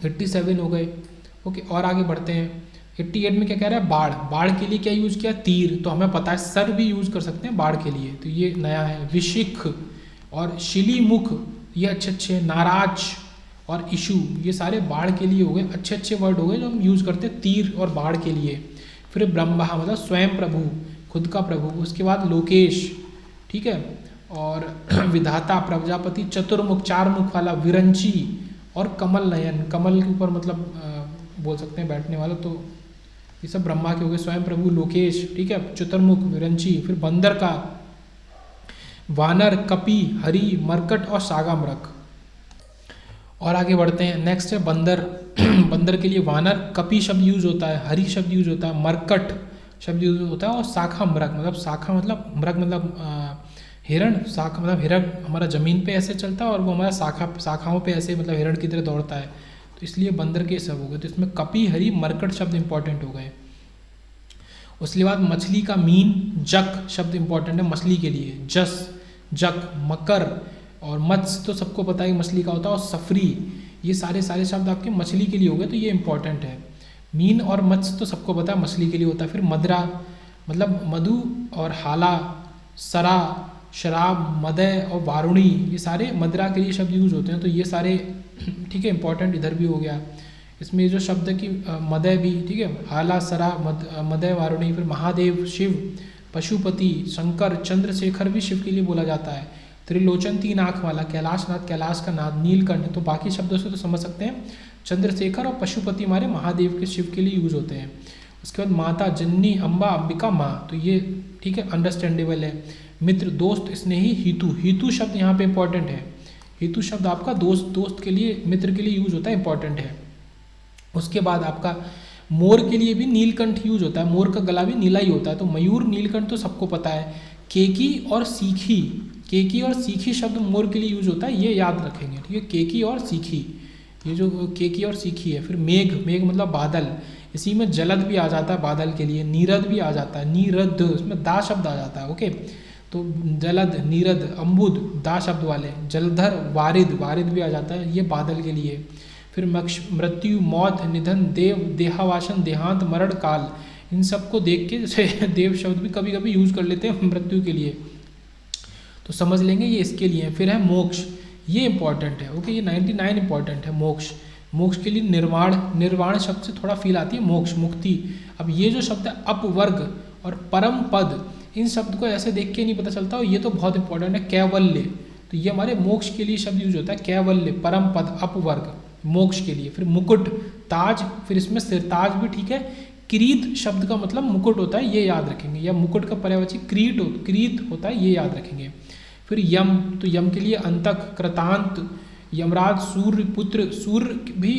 87 हो गए। ओके, और आगे बढ़ते हैं। 88 में क्या कह रहा है, बाढ़, बाढ़ के लिए क्या यूज किया, तीर, तो हमें पता है सर भी यूज कर सकते हैं बाढ़ के लिए, तो ये नया है। विशिख और शिलीमुख, ये अच्छे अच्छे। नाराज और इशू, ये सारे बाढ़ के लिए हो गए, अच्छे अच्छे वर्ड हो गए जो हम यूज करते हैं तीर और बाढ़ के लिए। फिर ब्रह्मा मतलब स्वयं प्रभु, खुद का प्रभु। उसके बाद लोकेश, ठीक है, और विधाता, प्रजापति, चतुर्मुख, चार मुख वाला, विरंची और कमल नयन, कमल के ऊपर मतलब बोल सकते हैं बैठने वाला, तो ये सब ब्रह्मा के हो गए। स्वयं प्रभु, लोकेश, ठीक है, चतुर्मुख, विरंची। फिर बंदर का वानर, कपि, हरि, मरकट और सागामृग। और आगे बढ़ते हैं, नेक्स्ट है बंदर। बंदर के लिए वानर, कपि शब्द यूज होता है, हरि शब्द यूज होता है, मरकट शब्द यूज होता है, और शाखा मृग मतलब शाखा मतलब मृग मतलब हिरण, शाखा मतलब हिरण हमारा ज़मीन पे ऐसे चलता है और वो हमारा शाखाओं पे ऐसे मतलब हिरण की तरह दौड़ता है, तो इसलिए बंदर के सब हो गए। तो इसमें कपि, हरि, मरकट शब्द इंपॉर्टेंट हो गए। उसके बाद मछली का मीन, जक शब्द इंपॉर्टेंट है मछली के लिए, जस, जक, मकर और मत्स्य तो सबको पता है मछली का होता है, और सफरी, ये सारे शब्द आपके मछली के लिए हो गए, तो ये इंपॉर्टेंट है। मीन और मत्स्य तो सबको पता है मछली के लिए होता है। फिर मदरा मतलब मधु और हाला, सरा, शराब, मदय और वारुणी, ये सारे मदरा के लिए शब्द यूज होते हैं, तो ये सारे ठीक है इंपॉर्टेंट इधर भी हो गया। इसमें जो शब्द की मदय भी, ठीक है, हाला, सरा, मदय, वारुणी। फिर महादेव, शिव, पशुपति, शंकर, चंद्रशेखर भी शिव के लिए बोला जाता है। त्रिलोचन, 3 आँख वाला, कैलाशनाथ, कैलाश का नाथ, नीलकंठ, तो बाकी शब्दों से तो समझ सकते हैं। चंद्रशेखर और पशुपति हमारे महादेव के शिव के लिए यूज होते हैं। उसके बाद माता, जननी, अम्बा, अंबिका, माँ, तो ये ठीक है अंडरस्टैंडेबल है। मित्र, दोस्त, स्नेही, हितु, हितु शब्द यहाँ पे इंपॉर्टेंट है। हितु शब्द आपका दोस्त के लिए, मित्र के लिए यूज होता है, इंपॉर्टेंट है। उसके बाद आपका मोर के लिए भी नीलकंठ यूज होता है, मोर का गला भी नीला ही होता है, तो मयूर, नीलकंठ तो सबको पता है। केकी और सीखी, केकी और सीखी शब्द मोर के लिए यूज होता है, ये याद रखेंगे, ठीक है, केकी और सीखी, ये जो केकी और सीखी है। फिर मेघ, मेघ मतलब बादल, इसी में जलद भी आ जाता है बादल के लिए, नीरद भी आ जाता है, नीरद, इसमें दा शब्द आ जाता है, ओके, तो जलद, नीरद, अम्बुद, दा शब्द वाले, जलधर, वारिद, वारिद भी आ जाता है, ये बादल के लिए। फिर मृत्यु, मौत, निधन, देव, देहावासन, देहांत, मरण, काल, इन सबको देख के जैसे देव शब्द भी कभी कभी यूज कर लेते हैं मृत्यु के लिए, तो समझ लेंगे ये इसके लिए। फिर है मोक्ष, ये इंपॉर्टेंट है, ओके, ये 99 इंपॉर्टेंट है। मोक्ष, मोक्ष के लिए निर्वाण, निर्वाण शब्द से थोड़ा फील आती है मोक्ष, मुक्ति। अब ये जो शब्द है अपवर्ग और परम पद, इन शब्द को ऐसे देख के नहीं पता चलता, और ये तो बहुत इंपॉर्टेंट है। कैवल्य, तो ये हमारे मोक्ष के लिए शब्द यूज होता है, कैवल्य, परम पद, अपवर्ग, मोक्ष के लिए। फिर मुकुट, ताज, फिर इसमें सिरताज भी ठीक है। किरीट शब्द का मतलब मुकुट होता है, ये याद रखेंगे, या मुकुट का पर्यायवाची क्रीट होता है, ये याद रखेंगे। फिर यम, तो यम के लिए अंतक, कृतांत, यमराज, सूर्यपुत्र, सूर्य भी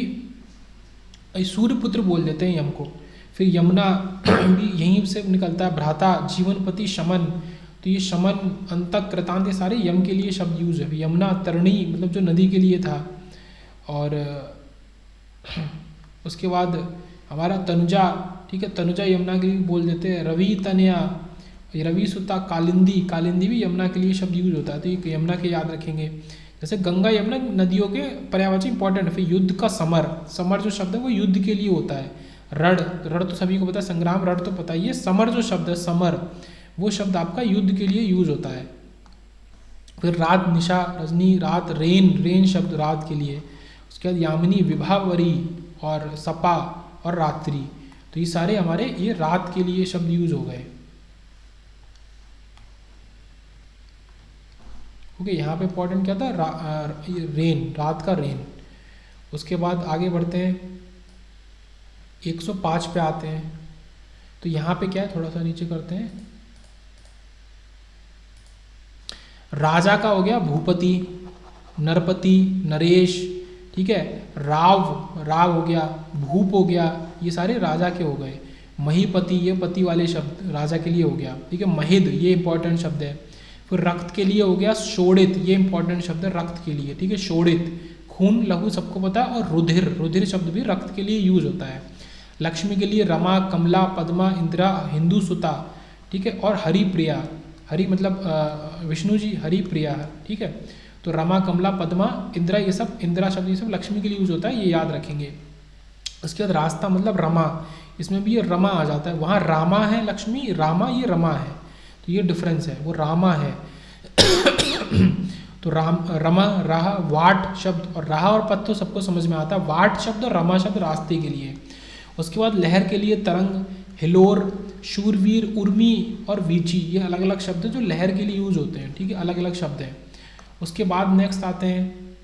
सूर्यपुत्र बोल देते हैं यम को। फिर यमुना भी यहीं से निकलता है। भ्राता, जीवनपति, शमन, तो ये शमन, अंतक, कृतांत, ये सारे यम के लिए शब्द यूज है। यमुना, तरणी मतलब जो नदी के लिए था। और उसके बाद हमारा तनुजा, ठीक है, तनुजा यमुना के लिए बोल देते हैं। रवि तनया, रवि सुता, कालिंदी, कालिंदी भी यमुना के लिए शब्द यूज होता है, तो ये यमुना के याद रखेंगे। जैसे गंगा यमुना नदियों के पर्यायवाची इंपॉर्टेंट है। फिर युद्ध का समर, समर जो शब्द है वो युद्ध के लिए होता है। रण, रण तो सभी को पता है, संग्राम रण तो पता ही है। समर जो शब्द है, समर, वो शब्द आपका युद्ध के लिए यूज होता है। फिर रात, निशा, रजनी, रात, रेन, रेन शब्द रात के लिए। उसके बाद यामिनी, विभावरी और सपा और रात्रि, तो ये सारे हमारे ये रात के लिए शब्द यूज हो गए। ओके, यहाँ पे इंपॉर्टेंट क्या था, रेन, रात का रेन। उसके बाद आगे बढ़ते हैं, 105 पे आते हैं। तो यहाँ पे क्या है, थोड़ा सा नीचे करते हैं। राजा का हो गया भूपति, नरपति, नरेश, ठीक है, राव, राव हो गया, भूप हो गया, ये सारे राजा के हो गए। महीपति, ये पति वाले शब्द राजा के लिए हो गया, ठीक है। महिद, ये इंपॉर्टेंट शब्द है। फिर रक्त के लिए हो गया शोणित, ये इंपॉर्टेंट शब्द है रक्त के लिए, ठीक है, शोणित। खून, लहू सबको पता है। और रुधिर, रुधिर शब्द भी रक्त के लिए यूज होता है। लक्ष्मी के लिए रमा, कमला, पद्मा, इंदिरा, हिंदू सुता, ठीक है। और हरिप्रिया, हरि मतलब विष्णु जी, हरिप्रिया, ठीक है। तो रमा, कमला, पद्मा, इंदिरा, ये सब, इंदिरा शब्द ये सब लक्ष्मी के लिए यूज होता है, ये याद रखेंगे। उसके बाद रास्ता मतलब रमा, इसमें भी ये रमा आ जाता है। वहाँ रामा है लक्ष्मी, रामा ये रमा है, तो ये डिफरेंस है, वो रामा है। तो राम, रमा, राह, वाट शब्द, और राह और पद तो सबको समझ में आता है। वाट शब्द और रमा शब्द रास्ते के लिए। उसके बाद लहर के लिए तरंग, हिलोर, शूरवीर, उर्मी और वीची, ये अलग अलग शब्द हैं जो लहर के लिए यूज होते हैं, ठीक है, अलग अलग शब्द हैं। उसके बाद नेक्स्ट आते हैं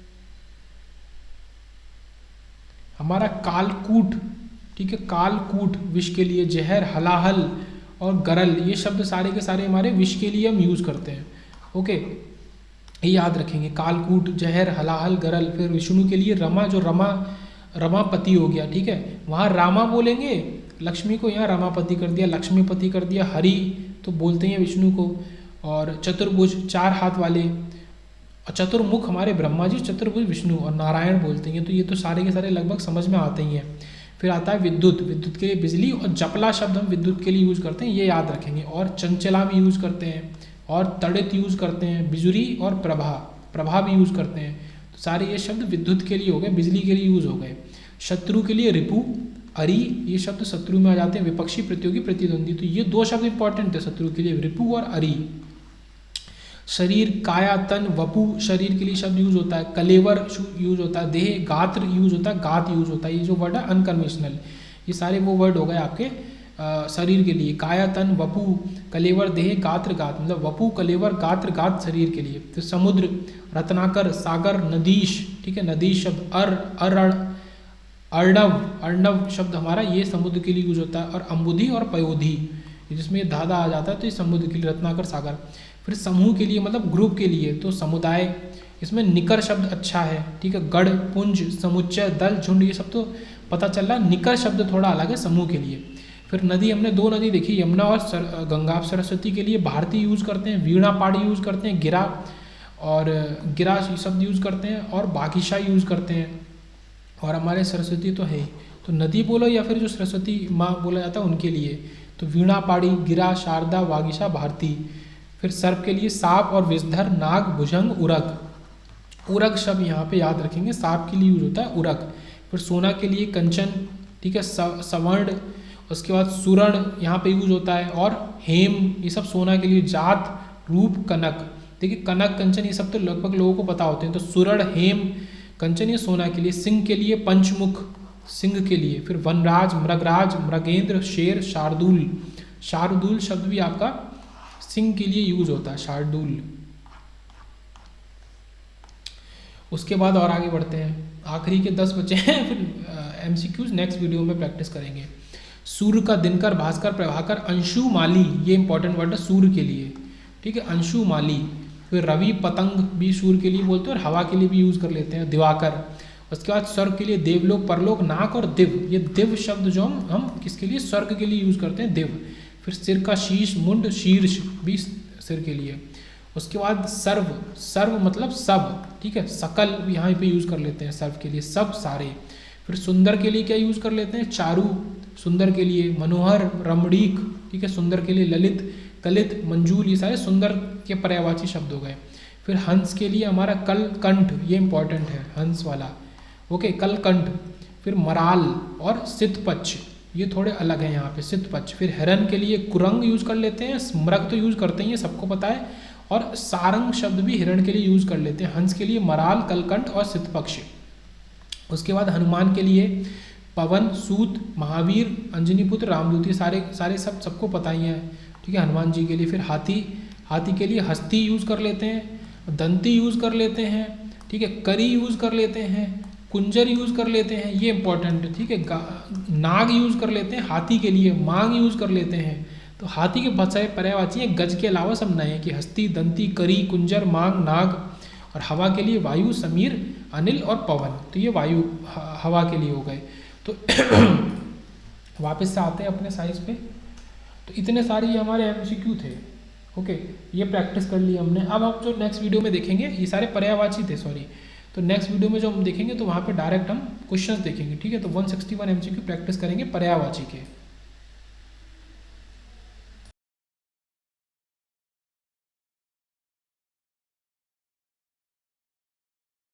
हमारा कालकूट, ठीक है, कालकूट विष के लिए। जहर, हलाहल और गरल, ये शब्द सारे के सारे हमारे विष के लिए हम यूज करते हैं। ओके, ये याद रखेंगे, कालकूट, जहर, हलाहल, गरल। फिर विष्णु के लिए रमा, जो रमा, रमापति हो गया, ठीक है, वहाँ रामा बोलेंगे लक्ष्मी को, यहाँ रमापति कर दिया, लक्ष्मीपति कर दिया। हरि तो बोलते हैं विष्णु को। और चतुर्भुज, 4 हाथ वाले। और चतुर्मुख हमारे ब्रह्मा जी, चतुर्भुज विष्णु, और नारायण बोलते हैं। तो ये तो सारे के सारे लगभग समझ में आते ही हैं। फिर आता है विद्युत, विद्युत के लिए बिजली। और जपला शब्द हम विद्युत के लिए यूज करते हैं, ये याद रखेंगे। और चंचला भी यूज करते हैं, और तड़ित यूज करते हैं, बिजुरी और प्रभा, प्रभा भी यूज करते हैं। तो सारे ये शब्द विद्युत के लिए हो गए, बिजली के लिए यूज हो गए। शत्रु के लिए रिपु, अरि, ये शब्द शत्रु में आ जाते हैं। विपक्षी, प्रतियोगी, प्रतिद्वंदी, तो ये 2 शब्द इंपॉर्टेंट है शत्रु के लिए, रिपु और अरि। शरीर, काया, तन, वपु, शरीर के लिए शब्द यूज होता है। कलेवर यूज होता है। देह, गात्र यूज होता है, गात यूज होता है। ये जो वर्ड है अनकन्वेंशनल, ये सारे वो वर्ड हो गए आपके शरीर के लिए। काया, तन, वपु, कलेवर, देह, गात्र, गात, मतलब वपु, कलेवर, गात्र, गात शरीर के लिए। तो समुद्र, रत्नाकर, सागर, नदीश, ठीक है, नदीश शब्द। अरण, अर्णव, अर्णव शब्द हमारा ये समुद्र के लिए यूज होता है। और अम्बुधि और पयोधि, जिसमें धाधा आ जाता है, तो ये समुद्र के लिए, रत्नाकर, सागर। फिर समूह के लिए मतलब ग्रुप के लिए, तो समुदाय, इसमें निकर शब्द अच्छा है, ठीक है। गढ़, पुंज, समुच्चय, दल, झुंड, ये सब तो पता चल रहा है। निकर शब्द थोड़ा अलग है समूह के लिए। फिर नदी, हमने 2 नदी देखी, यमुना और गंगा। सरस्वती के लिए भारती यूज करते हैं, वीणा पाड़ी यूज करते हैं, गिरा और गिरा शब्द यूज करते हैं, और बागीशा यूज करते हैं। और हमारे सरस्वती तो है ही, तो नदी बोलो या फिर जो सरस्वती माँ बोला जाता है उनके लिए, तो वीणा पाड़ी, गिरा, शारदा, वागीशा, भारती। फिर सर्प के लिए सांप और विषधर, नाग, भुजंग, उरग। उरग शब्द यहाँ पे याद रखेंगे, सांप के लिए यूज होता है उरग। फिर सोना के लिए कंचन, ठीक है, सवर्ण। उसके बाद सुरण यहाँ पे यूज होता है, और हेम, ये सब सोना के लिए। जात, रूप, कनक, देखिए कनक, कंचन, ये सब तो लगभग लोगों को पता होते हैं। तो सुरण, हेम, कंचन, ये सोना के लिए। सिंह के लिए पंचमुख, सिंह के लिए। फिर वनराज, मृगराज, मृगेंद्र, शेर, शार्दूल। शार्दूल शब्द भी आपका सिंह के लिए यूज होता है, शार्दूल। उसके बाद और आगे बढ़ते हैं, आखिरी के 10 बचे हैं, फिर एमसीक्यूज नेक्स्ट वीडियो में प्रैक्टिस करेंगे। सूर्य का, दिनकर, भास्कर, प्रभाकर, अंशुमाली, ये इंपॉर्टेंट वर्ड है सूर्य के लिए, ठीक है, अंशुमाली। फिर रवि, पतंग भी सूर्य के लिए बोलते हैं, और हवा के लिए भी यूज कर लेते हैं, दिवाकर। उसके बाद स्वर्ग के लिए देवलोक, परलोक, नाक और दिव, ये दिव शब्द जो हम किसके लिए, स्वर्ग के लिए यूज करते हैं, दिव। फिर सिर का शीश, मुंड, शीर्ष भी सिर के लिए। उसके बाद सर्व, सर्व मतलब सब, ठीक है, सकल यहाँ पे यूज़ कर लेते हैं सर्व के लिए, सब सारे। फिर सुंदर के लिए क्या यूज़ कर लेते हैं, चारु सुंदर के लिए, मनोहर रमणीक, ठीक है, सुंदर के लिए, ललित कलित मंजूल, ये सारे सुंदर के पर्यायवाची शब्द हो गए। फिर हंस के लिए हमारा कल कंठ, ये इंपॉर्टेंट है हंस वाला, ओके, कल कंठ। फिर मराल और सितपक्ष, ये थोड़े अलग हैं यहाँ पे, सितपक्ष। फिर हिरण के लिए कुरंग यूज़ कर लेते हैं, स्मरक तो यूज़ करते हैं, ये सबको पता है, और सारंग शब्द भी हिरण के लिए यूज़ कर लेते हैं। हंस के लिए मराल, कलकंठ और सितपक्ष। उसके बाद हनुमान के लिए पवन, सूत, महावीर, अंजनीपुत्र, रामदूत, ये सारे सारे सबको पता ही है, ठीक है, हनुमान जी के लिए। फिर हाथी, हाथी के लिए हस्ती यूज़ कर लेते हैं, दंती यूज़ कर लेते हैं, ठीक है, करी यूज़ कर लेते हैं, कुंजर यूज़ कर लेते हैं, ये इंपॉर्टेंट है, ठीक है। नाग यूज़ कर लेते हैं हाथी के लिए, मांग यूज़ कर लेते हैं। तो हाथी के बहुत सारे पर्यायवाची हैं, गज के अलावा सब नए हैं कि हस्ती, दंती, करी, कुंजर, मांग, नाग। और हवा के लिए वायु, समीर, अनिल और पवन, तो ये वायु हवा के लिए हो गए। तो वापस से आते हैं अपने साइज पे। तो इतने सारे ये हमारे एमसीक्यू थे, ओके, ये प्रैक्टिस कर ली हमने। अब हम जो नेक्स्ट वीडियो में देखेंगे, ये सारे पर्यायवाची थे, सॉरी, तो नेक्स्ट वीडियो में जो हम देखेंगे तो वहाँ पे डायरेक्ट हम क्वेश्चंस देखेंगे, ठीक है। तो 161 एमसीक्यू प्रैक्टिस करेंगे पर्यायवाची के।